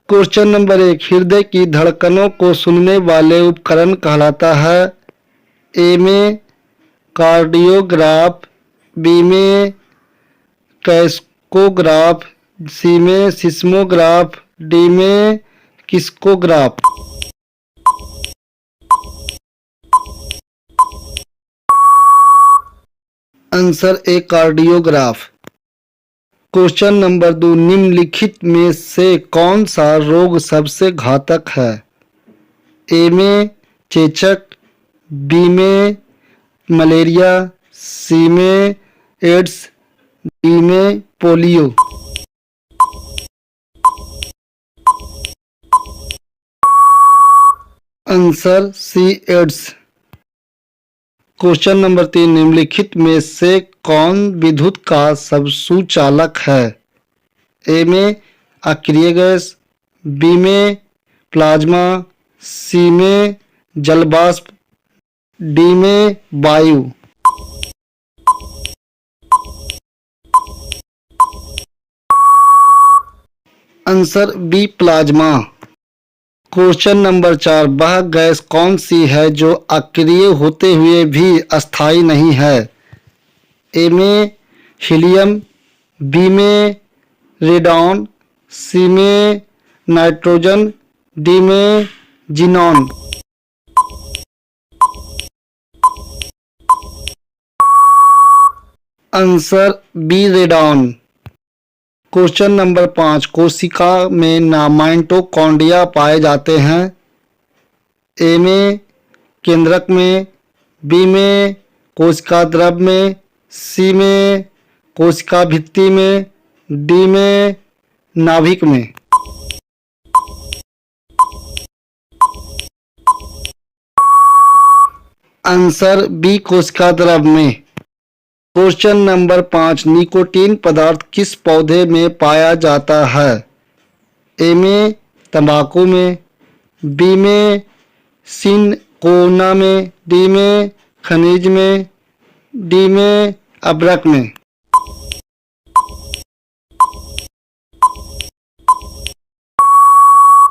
Question number 1, हृदय की धड़कनों को सुनने वाले उपकरण कहलाता है? ए में कार्डियोग्राफ, बी में कैस्कोग्राफ, सी में सिस्मोग्राफ, डी में किस्कोग्राफ। Answer A cardiograph. Question number 2, निम्नलिखित में से कौन सा रोग सबसे घातक है? ए में चेचक, बी में मलेरिया, सी में एड्स, डी में polio. Answer C AIDS. Question number 3, निम्नलिखित में से कौन विद्युत का सबसूचालक है? ए में अक्रिय गैस, बी में प्लाज्मा, सी में जलवाष्प, डी में वायु। Answer B plasma. Question number 4, वह गैस कौन सी है जो अक्रिय होते हुए भी अस्थायी नहीं है? ए में हीलियम, बी में रेडॉन, सी में नाइट्रोजन, डी में xenon. Answer B radon. Question number 5, कोशिका में माइटोकॉन्ड्रिया पाए जाते हैं? ए में केंद्रक में, बी में कोशिका द्रव में, सी में कोशिका भित्ति में, डी में नाभिक में। आंसर बी कोशिका द्रव में। क्वेश्चन नंबर 5, निकोटीन पदार्थ किस पौधे में पाया जाता है? ए में तंबाकू में, बी में सिनकोना में, डी में खनिज में, डी में अब्रक में।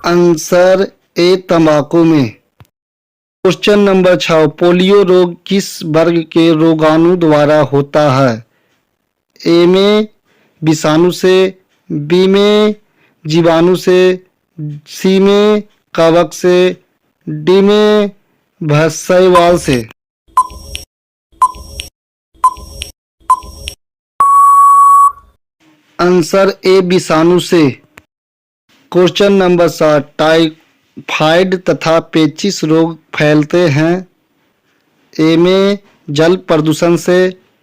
आंसर ए तंबाकू में। क्वेश्चन नंबर 6, पोलियो रोग किस वर्ग के रोगाणु द्वारा होता है? ए में विषाणु से, बी में जीवाणु से, सी में कवक से, डी में भस्मवाल से। आंसर ए विषाणु से। क्वेश्चन नंबर 7, टाइफाइड तथा पेचिश रोग फैलते हैं? ए में जल प्रदूषण से,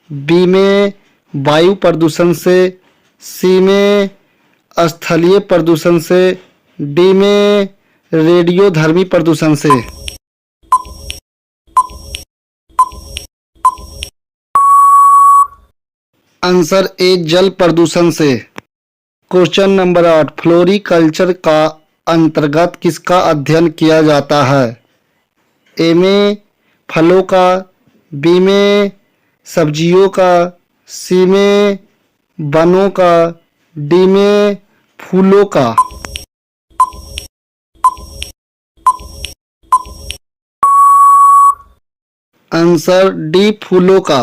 बी में वायु प्रदूषण से, सी में स्थलीय प्रदूषण से, डी में रेडियोधर्मी प्रदूषण से। आंसर ए जल प्रदूषण से। क्वेश्चन नंबर 8, फ्लोरीकल्चर का अंतर्गत किसका अध्ययन किया जाता है? ए में फलों का, बी में सब्जियों का, सी में वनों का, डी में फूलों का। आंसर डी फूलों का।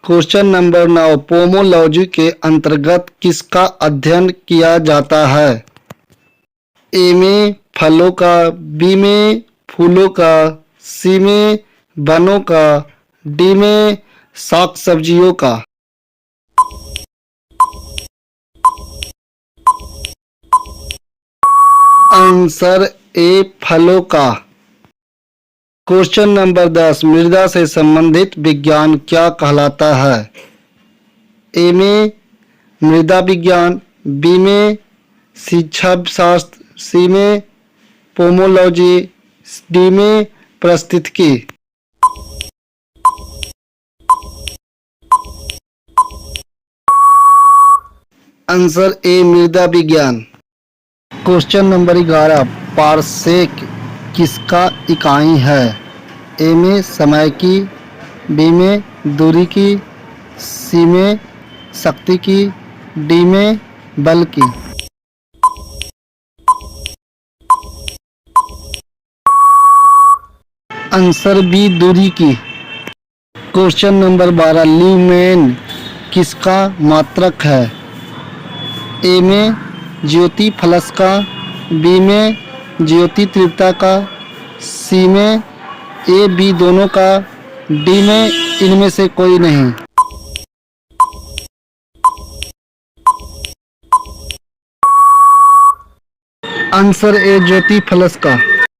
क्वेश्चन नंबर 9, पोमोलॉजी के अंतर्गत किसका अध्ययन किया जाता है? ए में फलों का, बी में फूलों का, सी में वनों का, डी में शाक सब्जियों का। आंसर ए फलों का। क्वेश्चन नंबर 10, मृदा से संबंधित विज्ञान क्या कहलाता है? ए में मृदा विज्ञान, बी में शिक्षा शास्त्र, सी में पोमोलॉजी, डी में पारिस्थितिकी। आंसर ए मृदा विज्ञान। क्वेश्चन नंबर 11, पारसेक किसका इकाई है? ए में समय की, बी में दूरी की, सी में शक्ति की, डी में बल की। आंसर बी दूरी की। क्वेश्चन नंबर 12 ल्यूमेन किसका मात्रक है? ए में ज्योति फ्लक्स का, बी में ज्योति तीव्रता का, सी में ए बी दोनों का, डी में इनमें से कोई नहीं। आंसर ए ज्योति फ्लक्स का।